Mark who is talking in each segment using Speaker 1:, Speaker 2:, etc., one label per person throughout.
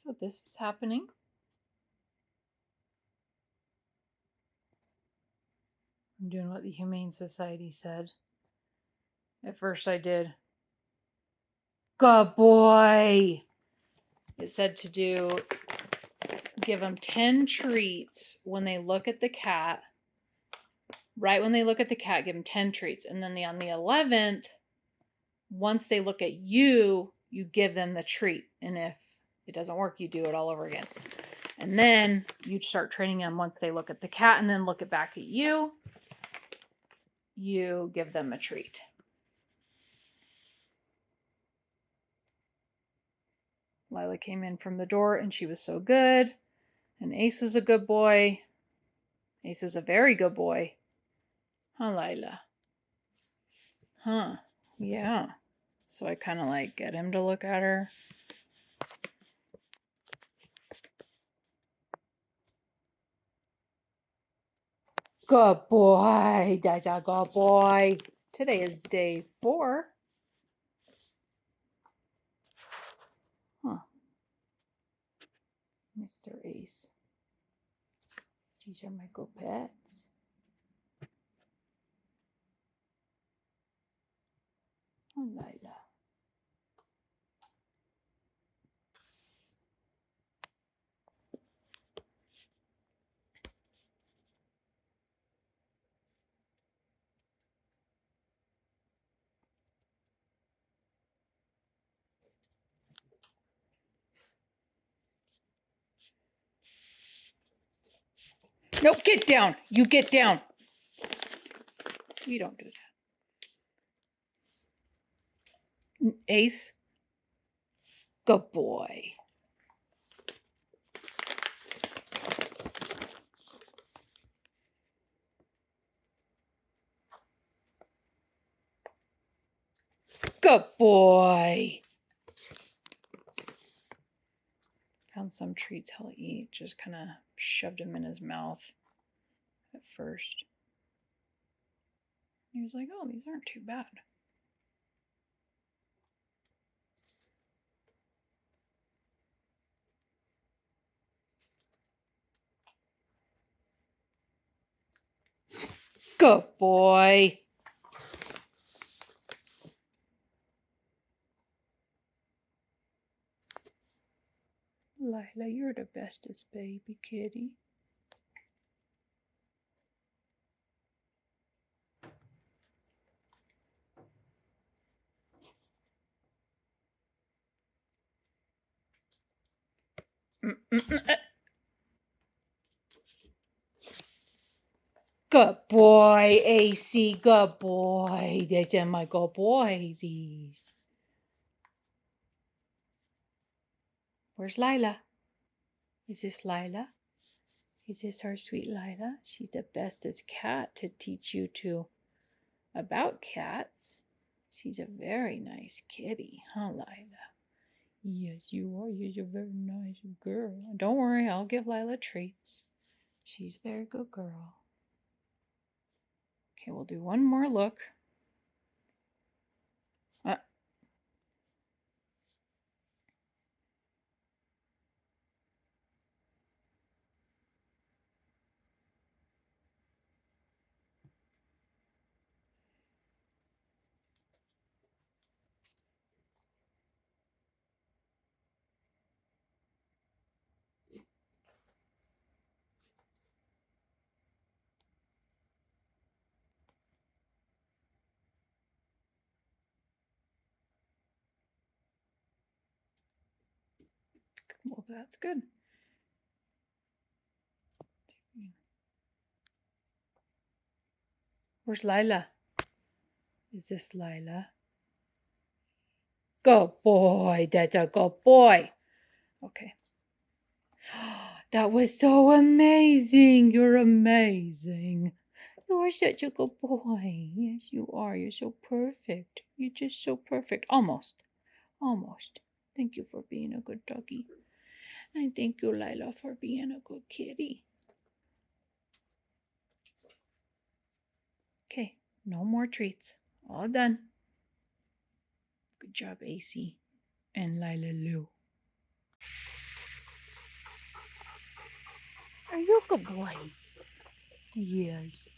Speaker 1: So this is happening. I'm doing what the Humane Society said. At first I did, good boy. It said to give them 10 treats when they look at the cat. Right when they look at the cat, give them 10 treats. And then on the 11th, once they look at you, you give them the treat. And if it doesn't work, you do it all over again. And then you start training them once they look at the cat and then look it back at you. You give them a treat. Lila came in from the door and she was so good. And Ace was a good boy. Ace was a very good boy. Huh, Lila? Huh. Yeah. So I kind of like get him to look at her. Good boy. That's a good boy. Today is day 4. Huh. Mr. Ace. These are my good pets. Oh, Lila. No, get down. You get down. You don't do that. Ace. Good boy. Good boy. Found some treats he'll eat. Just kind of shoved him in his mouth at first. He was like, oh, these aren't too bad. Good boy. Lila, you're the bestest baby kitty. Good boy, AC. Good boy. These are my good boysies. Where's Lila? Is this Lila? Is this our sweet Lila? She's the bestest cat to teach you about cats. She's a very nice kitty, huh, Lila? Yes, you are. You're a very nice girl. Don't worry, I'll give Lila treats. She's a very good girl. Okay, we'll do one more look. Well, that's good. Where's Lila? Is this Lila? Good boy. That's a good boy. Okay. That was so amazing. You're amazing. You are such a good boy. Yes, you are. You're so perfect. You're just so perfect. Almost. Almost. Thank you for being a good doggy. And thank you, Lila, for being a good kitty. Okay, no more treats. All done. Good job, AC and Lila Lou. Are you a good boy? Yes.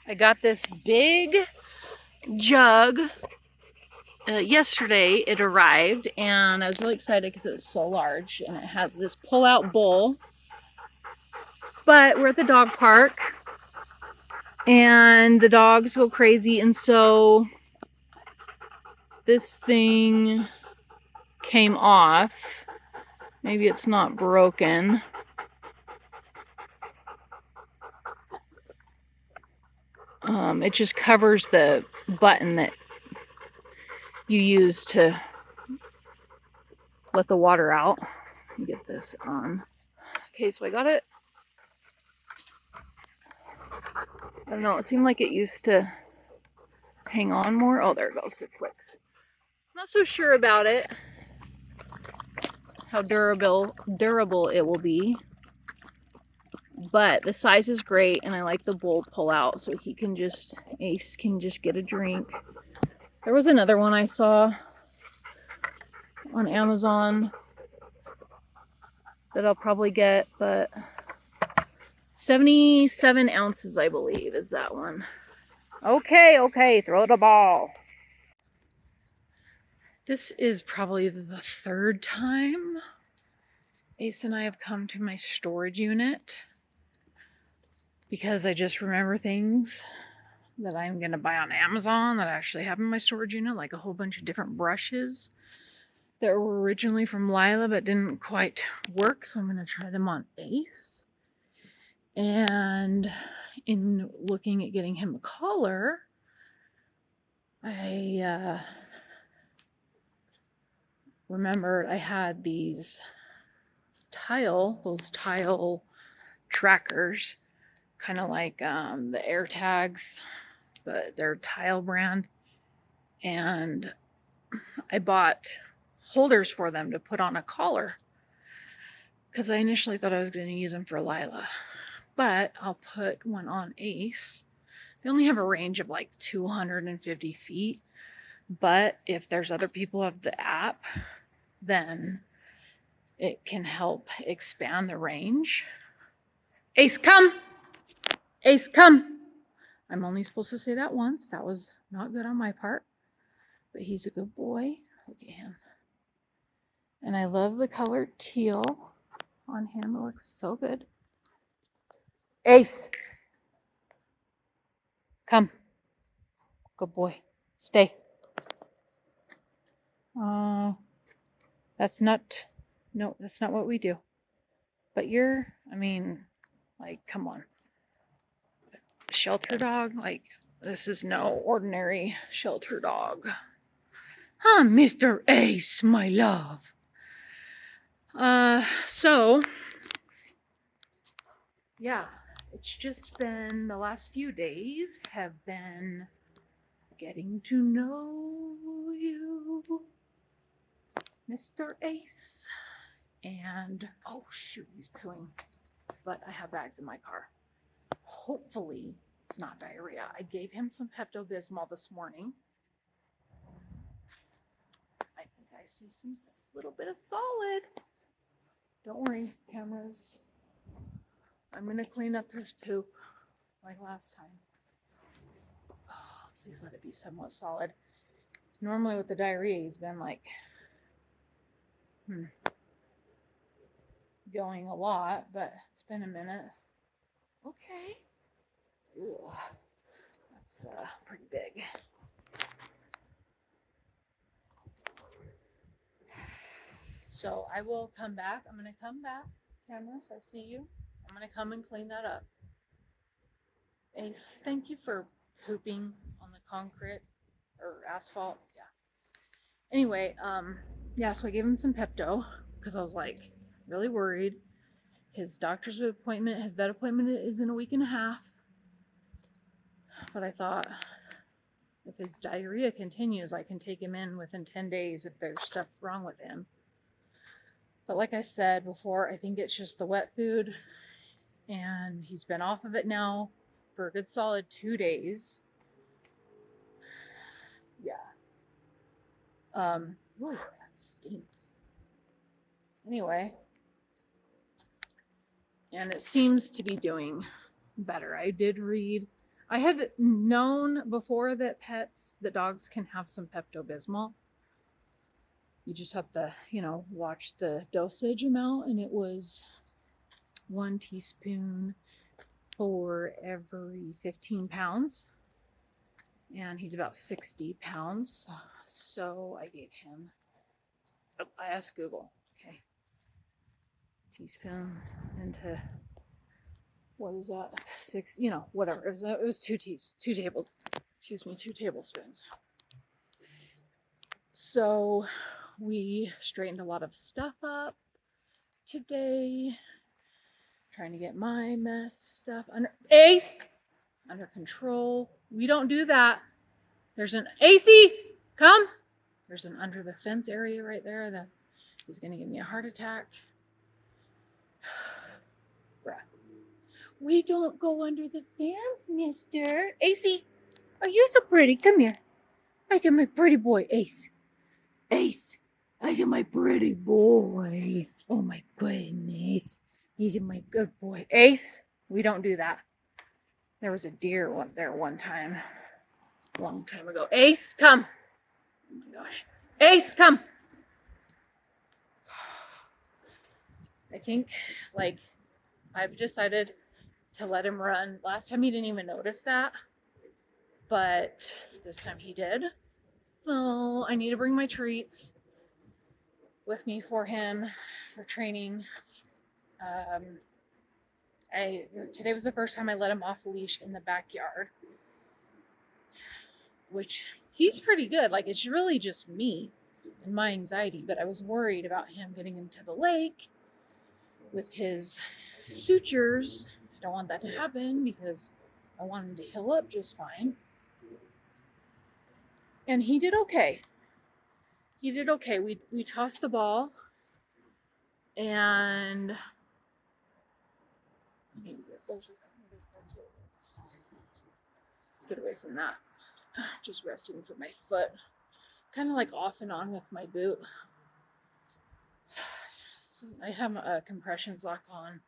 Speaker 1: I got this big jug. Yesterday it arrived and I was really excited because it was so large and it has this pull-out bowl. But we're at the dog park and the dogs go crazy, and so this thing came off. Maybe it's not broken. It just covers the button that you use to let the water out. Let me get this on. Okay, so I got it. I don't know, it seemed like it used to hang on more. Oh, there it goes, it clicks. Not so sure about it, how durable it will be. But the size is great, and I like the bowl pull out, so Ace can just get a drink. There was another one I saw on Amazon that I'll probably get, but 77 ounces, I believe, is that one. Okay, throw the ball. This is probably the third time Ace and I have come to my storage unit because I just remember things that I'm going to buy on Amazon that I actually have in my storage unit, like a whole bunch of different brushes that were originally from Lila but didn't quite work, so I'm going to try them on Ace. And in looking at getting him a collar, I remembered I had those tile trackers, kind of like the AirTags, but they're tile brand. And I bought holders for them to put on a collar because I initially thought I was going to use them for Lila, but I'll put one on Ace. They only have a range of like 250 feet, but if there's other people who have the app, then it can help expand the range. Ace, come! Ace, come! I'm only supposed to say that once. That was not good on my part, but he's a good boy. Look at him. And I love the color teal on him. It looks so good. Ace, come. Good boy. Stay. That's not what we do. But come on. Shelter dog? Like, this is no ordinary shelter dog. Huh, Mr. Ace, my love. So, yeah, it's just been, the last few days have been getting to know you, Mr. Ace. And, oh shoot, he's pooing. But I have bags in my car. Hopefully it's not diarrhea. I gave him some Pepto-Bismol this morning. I think I see some little bit of solid. Don't worry, cameras. I'm going to clean up his poop like last time. Oh, please let it be somewhat solid. Normally with the diarrhea, he's been like going a lot, but it's been a minute. Okay. Ugh, that's pretty big. So I will come back. I'm going to come back. Cameras, I see you. I'm going to come and clean that up. Ace, thank you for pooping on the concrete or asphalt. Yeah. Anyway, so I gave him some Pepto because I was like really worried. His doctor's appointment, his vet appointment is in a week and a half. But I thought if his diarrhea continues, I can take him in within 10 days if there's stuff wrong with him. But like I said before, I think it's just the wet food. and he's been off of it now for a good solid 2 days. Yeah. Ooh, that stinks. Anyway, and it seems to be doing better. I did read, I had known before that dogs can have some Pepto-Bismol. You just have to, watch the dosage amount, and it was 1 teaspoon for every 15 pounds. And he's about 60 pounds. So I gave him, I asked Google, okay, teaspoon into, what is that? 6, whatever. It was 2 tablespoons. So we straightened a lot of stuff up today, trying to get my mess stuff under control. We don't do that. There's an AC, come. There's an under the fence area right there that is going to give me a heart attack. Bruh. We don't go under the fence, mister. AC, are you so pretty? Come here. I said my pretty boy, Ace. Ace, I said my pretty boy. Oh my goodness. He's my good boy. Ace, we don't do that. There was a deer there one time. A long time ago. Ace, come. Oh my gosh. Ace, come. I think, I've decided to let him run. Last time he didn't even notice that, but this time he did. So I need to bring my treats with me for him for training. Today was the first time I let him off the leash in the backyard, which he's pretty good. It's really just me and my anxiety, but I was worried about him getting into the lake with his sutures. I don't want that to happen because I want him to heal up just fine. And he did okay. We tossed the ball, and let's get away from that. Just resting for my foot. Kind of off and on with my boot. I have a compression lock on,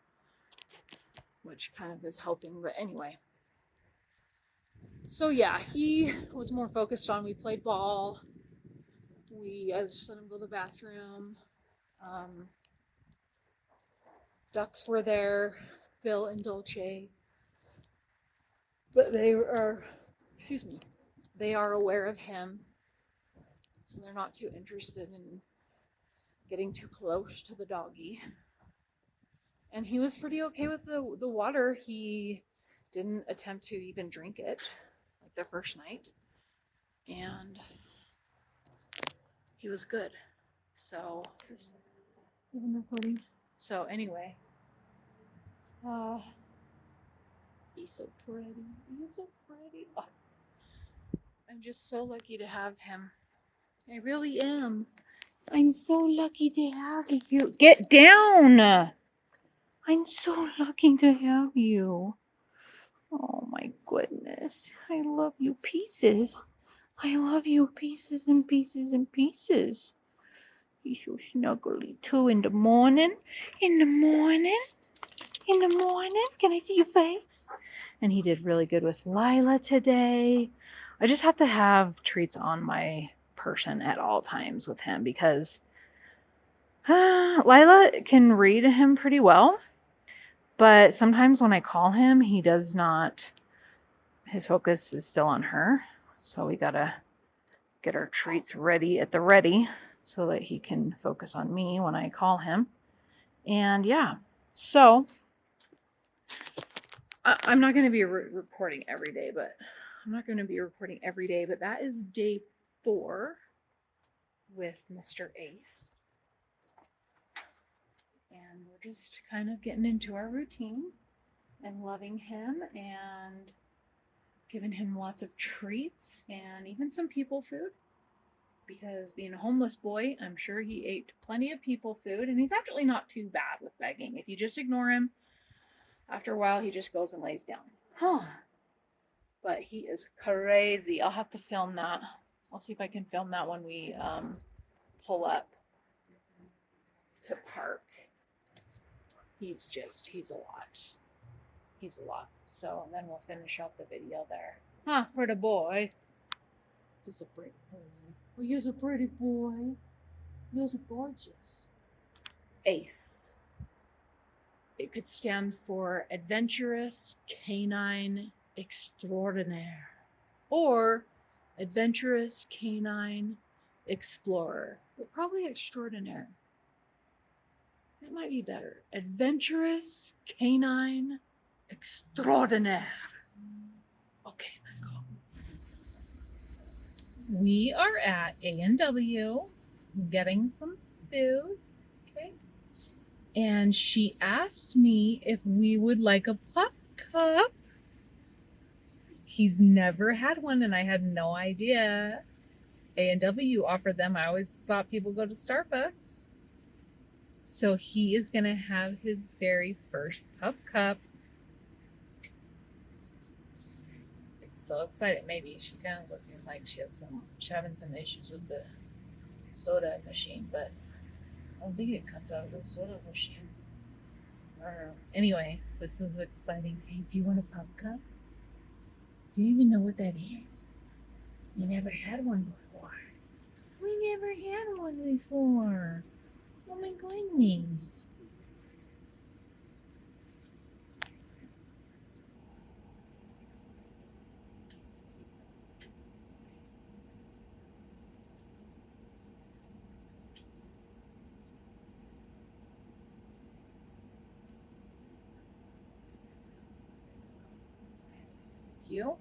Speaker 1: which kind of is helping, but anyway. So yeah, he was more focused on, we played ball. I just let him go to the bathroom. Ducks were there, Bill and Dolce. But they are aware of him. So they're not too interested in getting too close to the doggy. And he was pretty okay with the water. He didn't attempt to even drink it the first night. And he was good. So, is this even recording? So anyway, he's so pretty. Oh, I'm just so lucky to have him. I really am. I'm so lucky to have you. Get down! I'm so lucky to have you. Oh my goodness. I love you pieces. I love you pieces and pieces and pieces. He's so snuggly too in the morning. In the morning. Can I see your face? And he did really good with Lila today. I just have to have treats on my person at all times with him because Lila can read him pretty well. But sometimes when I call him, he does not, his focus is still on her. So we gotta get our treats ready at the ready so that he can focus on me when I call him. And yeah, so I'm not going to be reporting every day, but that is day 4 with Mr. Ace. And we're just kind of getting into our routine and loving him and giving him lots of treats and even some people food. Because being a homeless boy, I'm sure he ate plenty of people food, and he's actually not too bad with begging. If you just ignore him, After a while, he just goes and lays down. Huh. But he is crazy. I'll have to film that. I'll see if I can film that when we pull up to park. He's a lot. He's a lot. So and then we'll finish up the video there. Huh, pretty boy. Just a pretty boy. Oh, you're a pretty boy. You're gorgeous. ACE. It could stand for Adventurous Canine Extraordinaire or Adventurous Canine Explorer. But probably Extraordinaire. That might be better. Adventurous Canine Extraordinaire. Okay, let's go. We are at A&W getting some food. Okay. And she asked me if we would like a pup cup. He's never had one, and I had no idea A&W offered them. I always thought people go to Starbucks. So he is going to have his very first pup cup. It's so excited. Maybe she kind of looking like she's having some issues with the soda machine, but I don't think it comes out of the soda machine. Anyway, this is exciting. Hey, do you want a pup cup? Do you even know what that is? You never had one before. We never had one before. Oh my goodness. Thank you.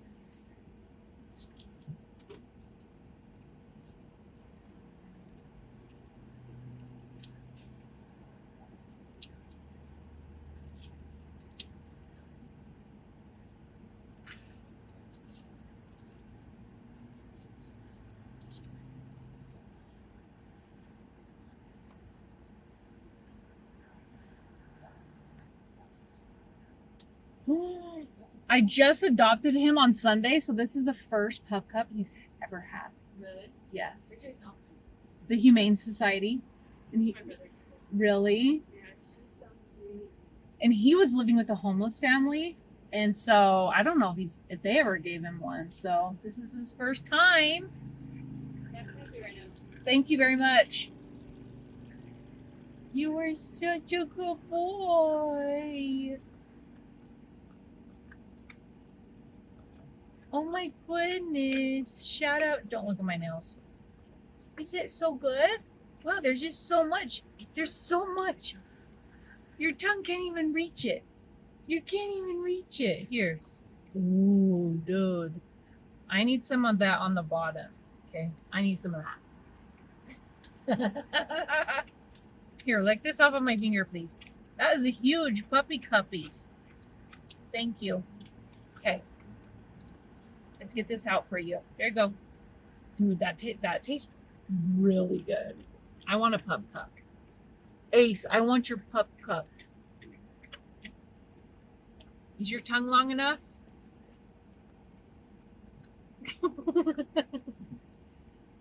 Speaker 1: I just adopted him on Sunday, so this is the first pup cup he's ever had.
Speaker 2: Really?
Speaker 1: Yes. The Humane Society. Really?
Speaker 2: Yeah, she's so sweet.
Speaker 1: And he was living with a homeless family, and so I don't know if they ever gave him one. So this is his first time.
Speaker 2: Right now.
Speaker 1: Thank you very much. You are such a good boy. Oh my goodness. Shout out. Don't look at my nails. Is it so good? Wow, there's just so much. There's so much. Your tongue can't even reach it. You can't even reach it. Here. Ooh, dude. I need some of that on the bottom. Okay? I need some of that. Here, lick this off of my finger, please. That is a huge puppy cuppies. Thank you. Okay. Let's get this out for you. There you go. Dude, that tastes really good. I want a pup cup. Ace, I want your pup cup. Is your tongue long enough?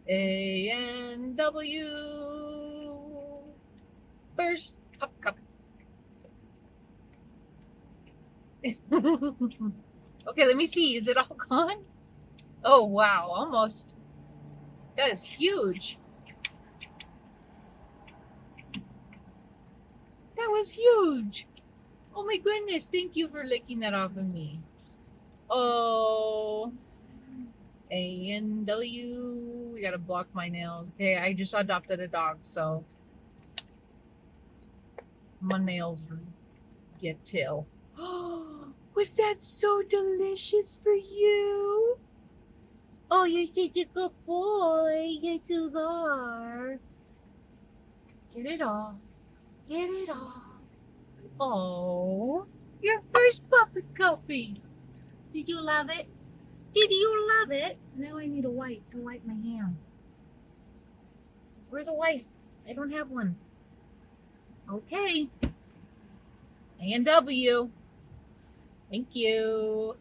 Speaker 1: A&W. First pup cup. Okay, let me see. Is it all gone? Oh, wow. Almost. That is huge. That was huge. Oh my goodness. Thank you for licking that off of me. Oh. A&W. We gotta block my nails. Okay, I just adopted a dog, so my nails get till. Oh, was that so delicious for you? Oh, you're such a good boy. Yes, you are. Get it off. Get it off. Oh, your first puppy cuppies. Did you love it? Did you love it? Now I need a wipe to wipe my hands. Where's a wipe? I don't have one. Okay. A&W. Thank you.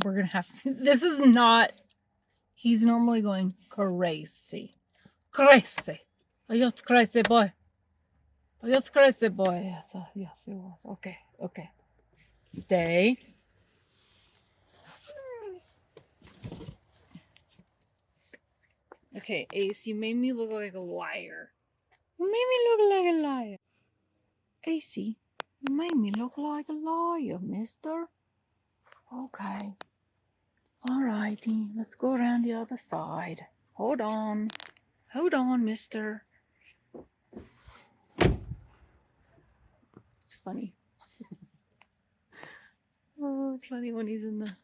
Speaker 1: We're gonna have to, this is not, he's normally going crazy. Crazy. Oh, you're crazy boy. Oh, you're crazy boy. Yes, it was. Okay, okay. Stay. Okay, Ace, you made me look like a liar. You made me look like a liar. Ace, you made me look like a liar, mister. Okay. Alrighty, let's go around the other side. Hold on. Hold on, mister. It's funny. Oh, it's funny when he's in the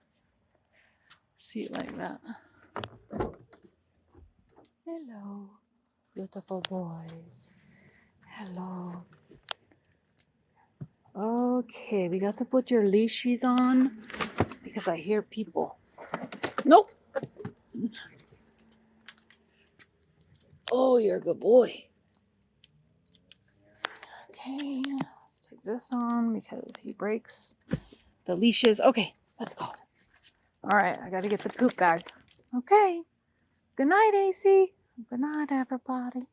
Speaker 1: seat like that. Hello, beautiful boys. Hello. Okay, we got to put your leashes on because I hear people. Nope. Oh, you're a good boy. Okay, let's take this on because he breaks the leashes. Okay, let's go. All right, I got to get the poop bag. Okay. Good night, AC. Good night, everybody.